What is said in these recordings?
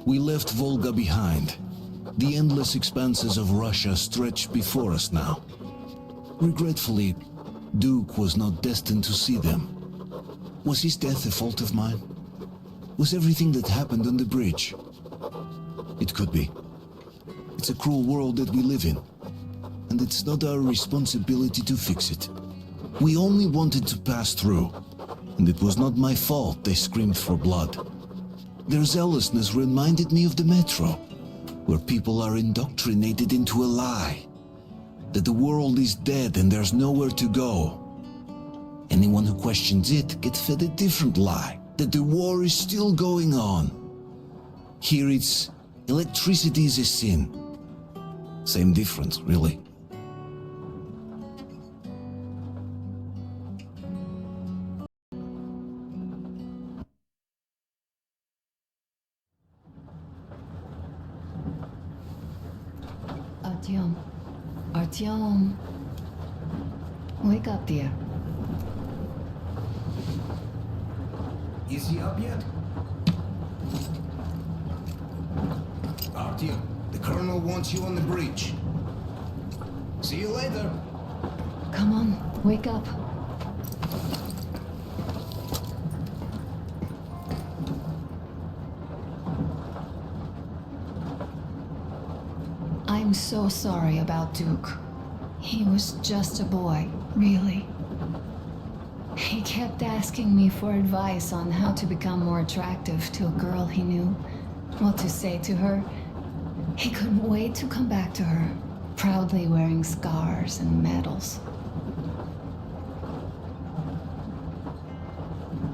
We left Volga behind. The endless expanses of Russia stretched before us now. Regretfully, Duke was not destined to see them. Was his death a fault of mine? Was everything that happened on the bridge? It could be. It's a cruel world that we live in, and it's not our responsibility to fix it. We only wanted to pass through, and it was not my fault they screamed for blood. Their zealousness reminded me of the metro, where people are indoctrinated into a lie, that the world is dead and there's nowhere to go. Anyone who questions it gets fed a different lie, that the war is still going on. Here it's electricity is a sin. Same difference, really. Artyom, wake up, dear. Is he up yet? Artyom, the colonel wants you on the bridge. See you later. Come on, wake up. I'm so sorry about Duke. He was just a boy, really. He kept asking me for advice on how to become more attractive to a girl he knew, what to say to her. He couldn't wait to come back to her, proudly wearing scars and medals.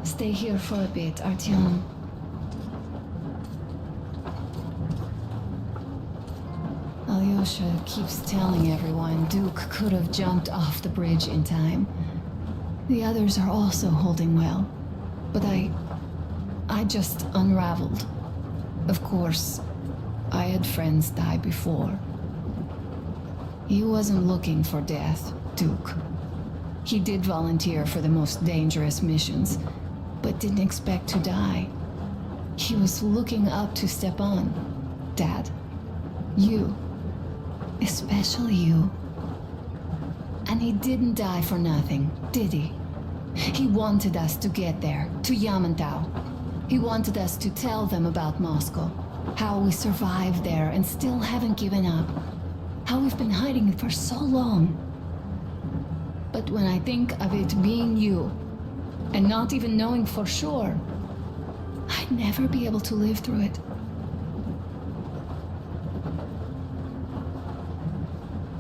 Stay here for a bit, Artyom. Alyosha keeps telling everyone Duke could have jumped off the bridge in time. The others are also holding well, but I just unraveled. Of course, I had friends die before. He wasn't looking for death, Duke. He did volunteer for the most dangerous missions, but didn't expect to die. He was looking up to Stepan, Dad. You. Especially you. And he didn't die for nothing, did he? He wanted us to get there, to Yamantau. He wanted us to tell them about Moscow, how we survived there and still haven't given up, how we've been hiding it for so long. But when I think of it being you, and not even knowing for sure, I'd never be able to live through it.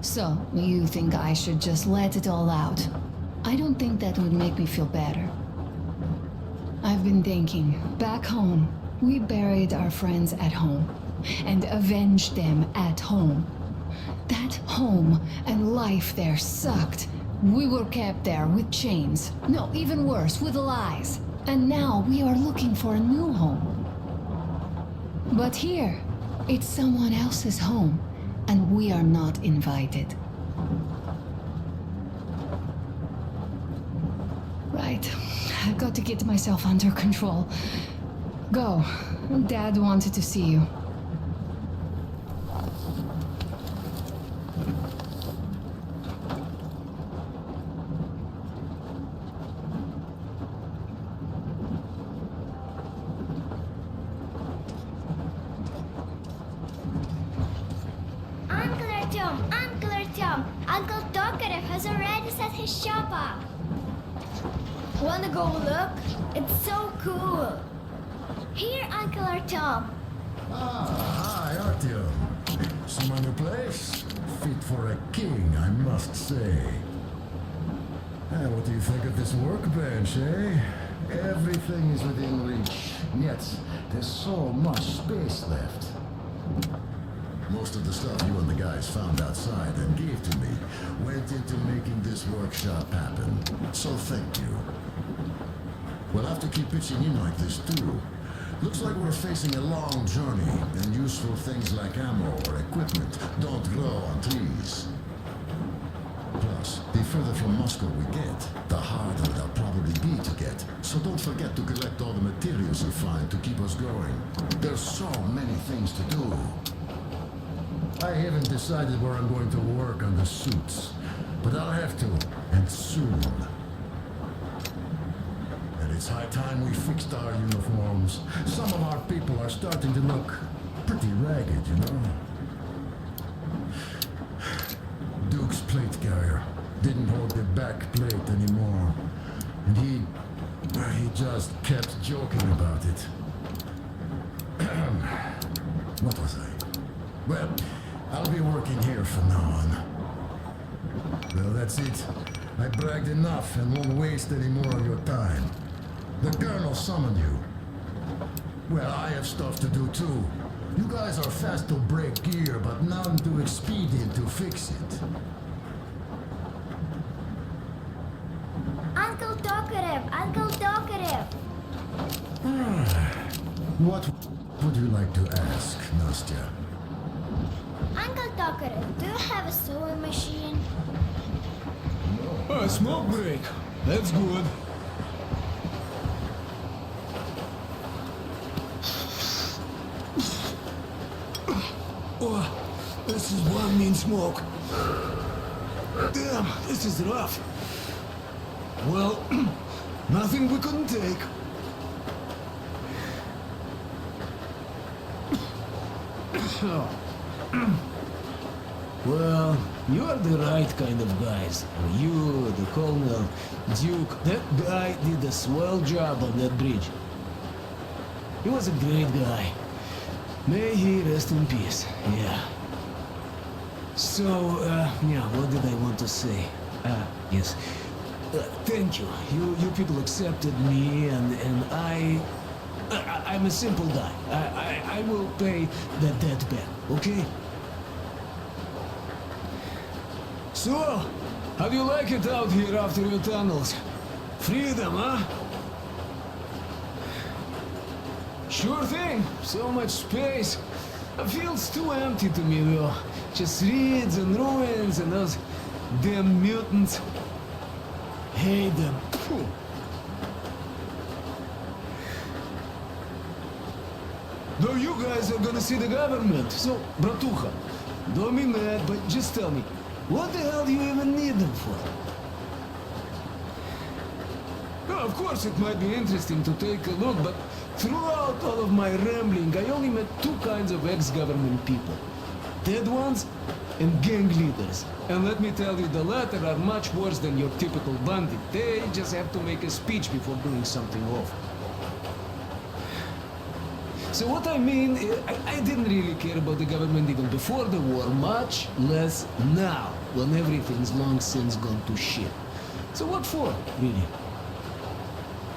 So, you think I should just let it all out? I don't think that would make me feel better. I've been thinking, back home, we buried our friends at home, and avenged them at home. That home and life there sucked. We were kept there with chains. No, even worse, with lies. And now we are looking for a new home. But here, it's someone else's home. And we are not invited. Right. I've got to get myself under control. Go. Dad wanted to see you. Uncle Tokarev has already set his shop up. Wanna go look? It's so cool. Here, Uncle Artyom. Hi, Artyom. See my new place? Fit for a king, I must say. What do you think of this workbench, eh? Everything is within reach, yet there's so much space left. Most of the stuff you and the guys found outside and gave to me went into making this workshop happen. So thank you. We'll have to keep pitching in like this too. Looks like we're facing a long journey, and useful things like ammo or equipment don't grow on trees. Plus, course. The further from Moscow we get, the harder they'll probably be to get. So don't forget to collect all the materials you find to keep us going. There's so many things to do. I haven't decided where I'm going to work on the suits, but I'll have to, and soon. And it's high time we fixed our uniforms. Some of our people are starting to look pretty ragged, you know? Duke's plate carrier didn't hold the back plate anymore. And he just kept joking about it. What was I? Well, I'll be working here from now on. Well, that's it. I bragged enough and won't waste any more of your time. The Colonel summoned you. Well, I have stuff to do too. You guys are fast to break gear, but none too expedient to fix it. Uncle Talkative! Uncle Talkative! What would you like to ask, Nastya? Uncle Talkative, do you have a sewing machine? A smoke break. That's good. Oh, this is one mean smoke. Damn, this is rough. Well, nothing we couldn't take. Well, you are the right kind of guys. You, the Colonel, Duke, that guy did a swell job on that bridge. He was a great guy. May he rest in peace, yeah. So, yeah, what did I want to say? Yes. Thank you. You people accepted me, and I'm a simple guy. I will pay that debt back, okay? So, how do you like it out here after your tunnels? Freedom, huh? Sure thing. So much space. It feels too empty to me, though. Just reeds and ruins and those damn mutants. Hate them. Phew. Though you guys are gonna see the government, so, bratucha, don't be mad, but just tell me, what the hell do you even need them for? Well, of course, it might be interesting to take a look, but throughout all of my rambling, I only met two kinds of ex-government people. Dead ones and gang leaders. And let me tell you, the latter are much worse than your typical bandit. They just have to make a speech before doing something awful. So what I mean, I didn't really care about the government even before the war, much less now, when everything's long since gone to shit. So what for, really?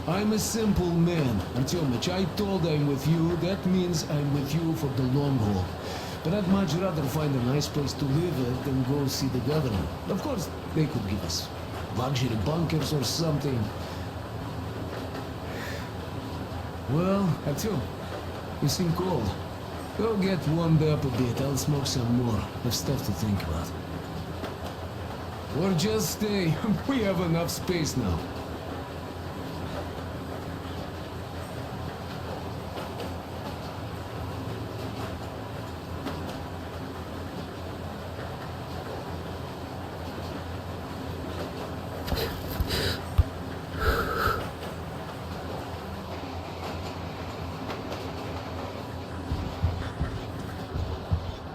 I'm a simple man, Artyomich. I told I'm with you, that means I'm with you for the long haul. But I'd much rather find a nice place to live at than go see the government. Of course, they could give us luxury bunkers or something. Well, Artyom, you seem cold. Go get warmed up a bit, I'll smoke some more. Have stuff to think about. Or just stay, we have enough space now.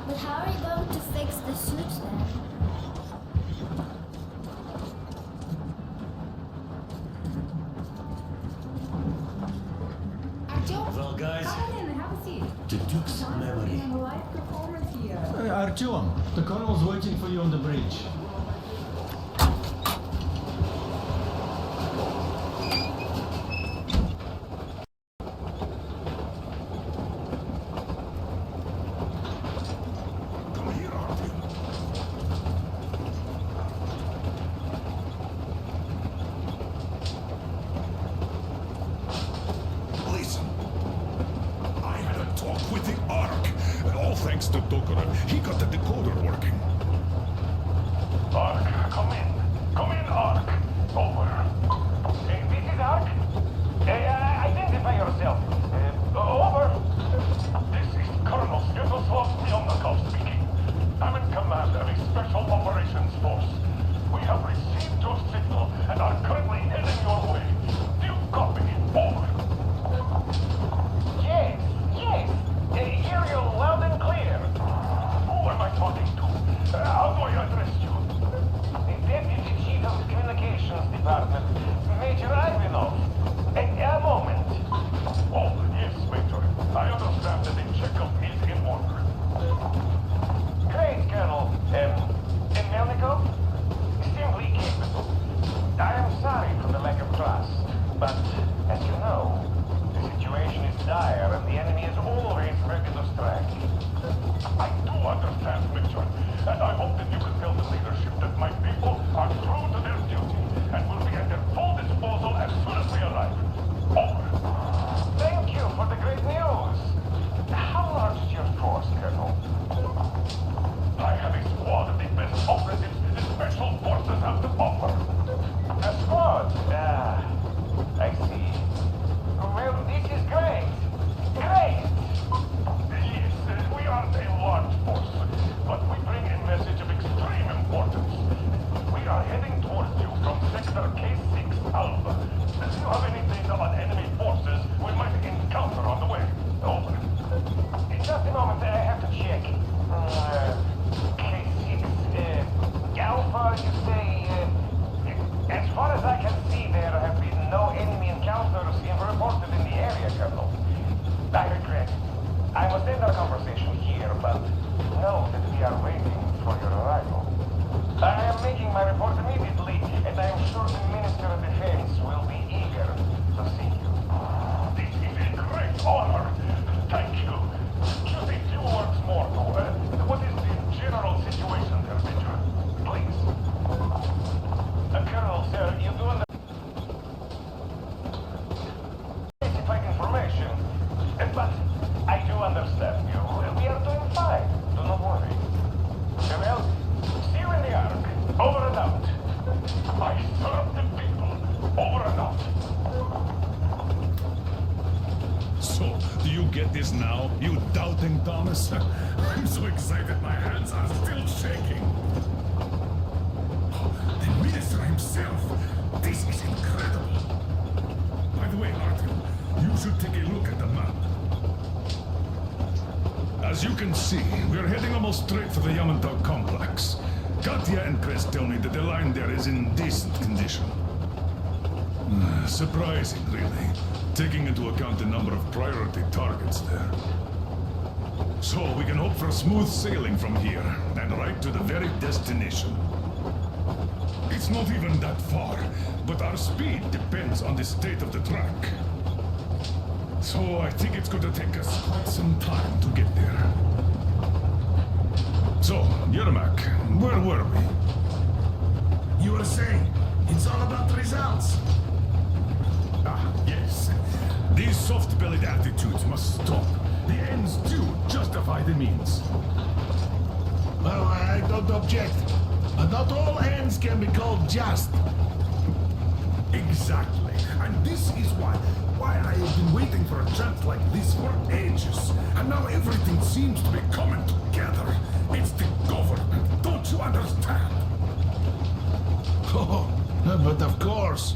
But how are you going to fix the suits then? Well, guys, Come on in, have a seat. the Duke's memory. A live performance here. Artyom, the colonel's waiting for you on the bridge. Listen, I had a talk with the Ark, and all thanks to Dokura. He got the decoder working. Ark, come in. Department. Major Ivanov. A moment. Oh, yes, Major. I understand that the checkup is in order. Great, Colonel. Melnikov? Simply capable. I am sorry for the lack of trust, but as you know, the situation is dire and the enemy is always ready to strike. I do understand, Major. And I hope that you can tell the leadership that my people are true to their duty and will be at their full disposal as soon as we arrive. Over. Thank you for the great news. How large is your force, Colonel? I have a squad of the best operatives the special forces have to offer. A squad? I see. Well, this is great. Great! Yes, we aren't a large force, but we bring a message of extreme importance. We are heading towards you from Sector K6 Alpha. Do you have any data on enemy forces we might encounter on the way? Over. Just a moment, I have to check. K6, Alpha, you say, as far as I can see, there have been no enemy encounters reported in the area, Colonel. I regret. I must end our conversation here, but know that we are waiting for your arrival. I am making my report immediately, and I am sure the Minister of Defense will be eager to see you. This is a great honor. Thank you. Just a few words more, though. What is the general situation there, Major? Please. Colonel, sir, you do understand classified information, but I do understand you. We are doing fine. Do not worry. Well, see you in the Ark. Over and out. I serve the people. Over and out. So, do you get this now, you doubting Thomas? I'm so excited my hands are still shaking. The minister himself. This is incredible. By the way, Martin, you should take a look at the map. As you can see, we're heading almost straight for the Yamantau complex. Katya and Chris tell me that the line there is in decent condition. Surprising, really, taking into account the number of priority targets there. So we can hope for smooth sailing from here, and right to the very destination. It's not even that far, but our speed depends on the state of the track. So I think it's going to take us quite some time to get there. So, Yermak, where were we? You were saying, it's all about results. Ah, yes. These soft-bellied attitudes must stop. The ends do justify the means. Well, I don't object. But not all ends can be called just. Exactly. And this is why I have been waiting for a chance like this for ages. And now everything seems to be coming together. It's the government. Don't you understand? Oh, but of course.